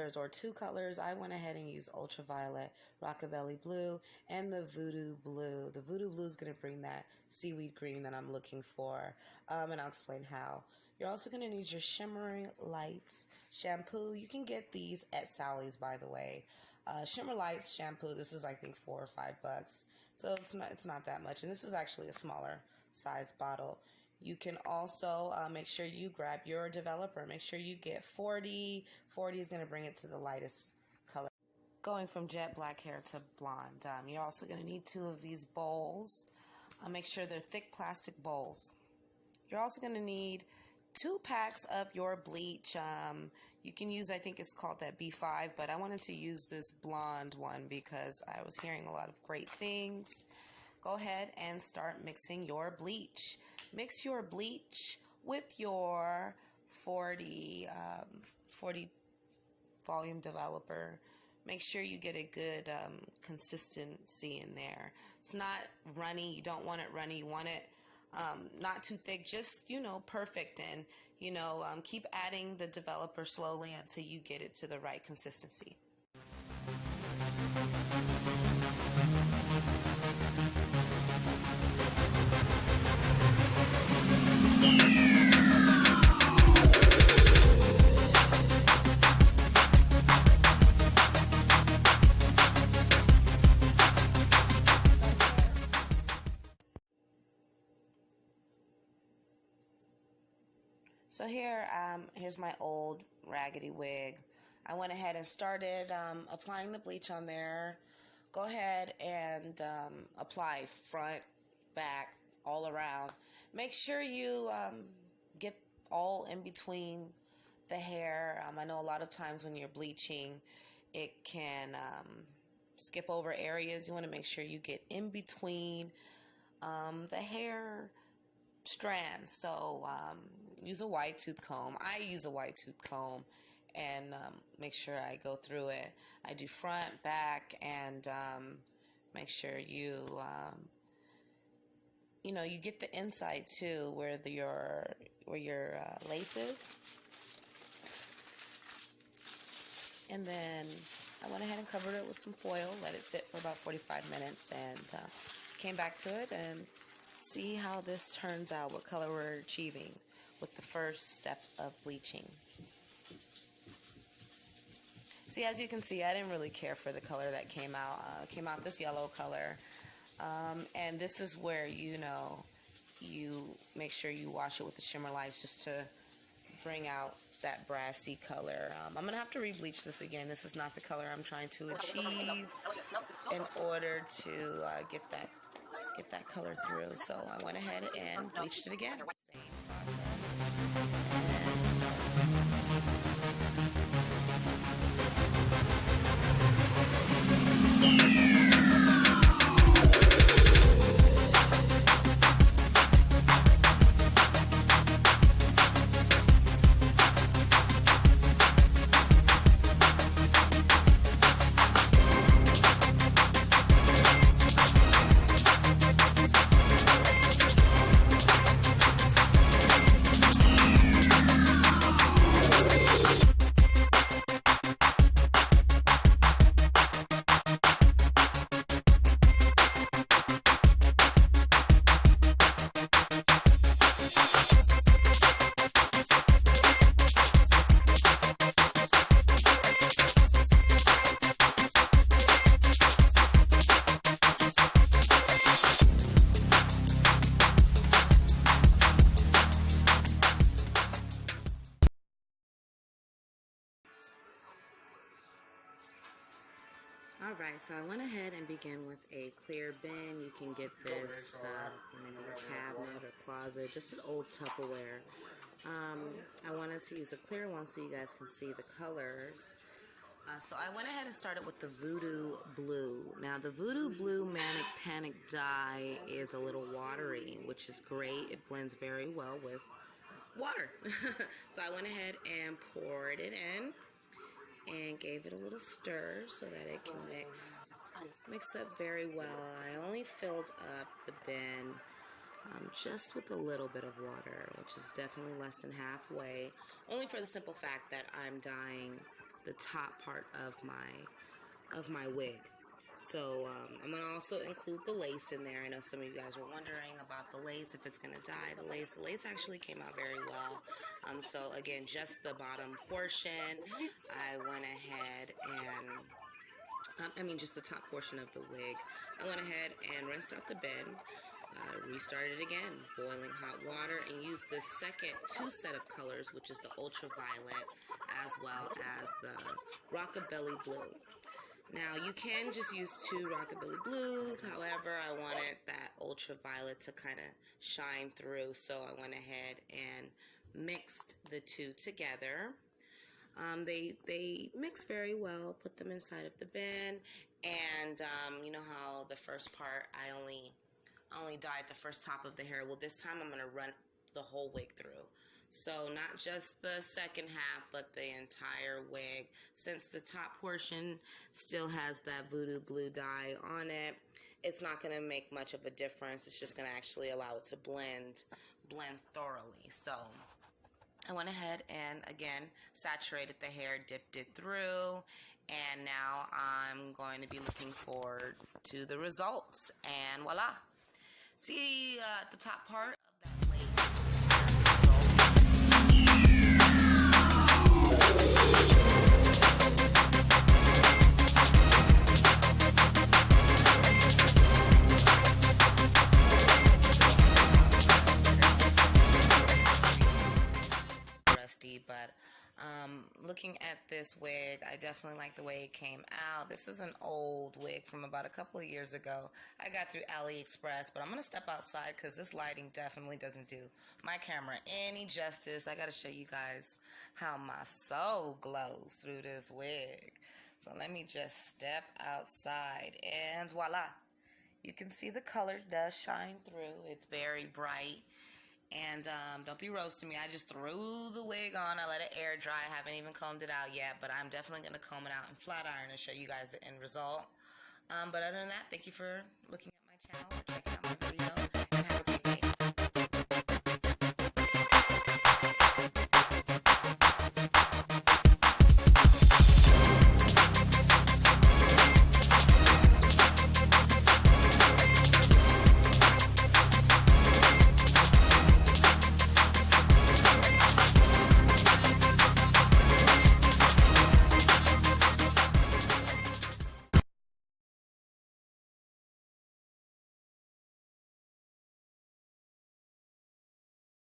colors or two colors. I went ahead and used Ultraviolet, Rockabilly Blue, and the Voodoo Blue. The Voodoo Blue is going to bring that seaweed green that I'm looking for, and I'll explain how. You're also going to need your Shimmer Lights shampoo. You can get these at Sally's, by the way. Shimmer Lights shampoo, this is I think $4 or $5. So it's not that much, and this is actually a smaller size bottle. You can also make sure you grab your developer. Make sure you get 40. 40 is going to bring it to the lightest color. Going from jet black hair to blonde. You're also going to need 2 of these bowls. Make sure they're thick plastic bowls. You're also going to need 2 packs of your bleach. You can use, I think it's called that B5, but I wanted to use this blonde one because I was hearing a lot of great things. Go ahead and start mixing your bleach. Mix your bleach with your 40 volume developer. Make sure you get a good consistency in there. It's not runny. You don't want it runny. You want it not too thick, just, perfect. And, keep adding the developer slowly until you get it to the right consistency. So here's my old raggedy wig. I went ahead and started applying the bleach on there. Go ahead and apply front, back, all around. Make sure you get all in between the hair. I know a lot of times when you're bleaching, it can skip over areas. You want to make sure you get in between the hair strands. So use a wide tooth comb. I use a wide tooth comb and make sure I go through it. I do front, back, and make sure you you get the inside too, where your lace is. And then I went ahead and covered it with some foil, let it sit for about 45 minutes, and came back to it and see how this turns out, what color we're achieving with the first step of bleaching. See, as you can see, I didn't really care for the color that came out. Came out this yellow color. And this is where, you make sure you wash it with the Shimmer Lights just to bring out that brassy color. I'm going to have to re-bleach this again. This is not the color I'm trying to achieve in order to get that color through. So I went ahead and bleached it again. Same Alright, so I went ahead and began with a clear bin. You can get this in a cabinet or closet, just an old Tupperware. I wanted to use a clear one so you guys can see the colors. So I went ahead and started with the Voodoo Blue. Now the Voodoo Blue Manic Panic dye is a little watery, which is great. It blends very well with water. So I went ahead and poured it in and gave it a little stir so that it can mix up very well. I only filled up the bin just with a little bit of water, which is definitely less than halfway, only for the simple fact that I'm dyeing the top part of my wig. So I'm going to also include the lace in there. I know some of you guys were wondering about the lace, if it's going to dye the lace. The lace actually came out very well. So again, just the bottom portion, I went ahead and, just the top portion of the wig, I went ahead and rinsed out the bin, restarted again, boiling hot water, and used the second two set of colors, which is the ultraviolet as well as the rockabilly blue. Now, you can just use two rockabilly blues. However, I wanted that ultraviolet to kind of shine through, so I went ahead and mixed the two together. They mix very well. Put them inside of the bin, and you know how the first part I only dyed the first top of the hair. Well, this time I'm gonna run the whole wig through. So not just the second half, but the entire wig. Since the top portion still has that voodoo blue dye on it, it's not going to make much of a difference. It's just going to actually allow it to blend thoroughly. So I went ahead and, again, saturated the hair, dipped it through, and now I'm going to be looking forward to the results. And voila. See the top part of that lace. But looking at this wig, I definitely like the way it came out. This is an old wig from about a couple of years ago. I got through AliExpress, but I'm going to step outside because this lighting definitely doesn't do my camera any justice. I got to show you guys how my soul glows through this wig. So let me just step outside, and voila. You can see the color does shine through. It's very bright. And don't be roasting me. I just threw the wig on. I let it air dry. I haven't even combed it out yet, but I'm definitely going to comb it out in flat iron and show you guys the end result. But other than that, thank you for looking at my channel, or checking out my video.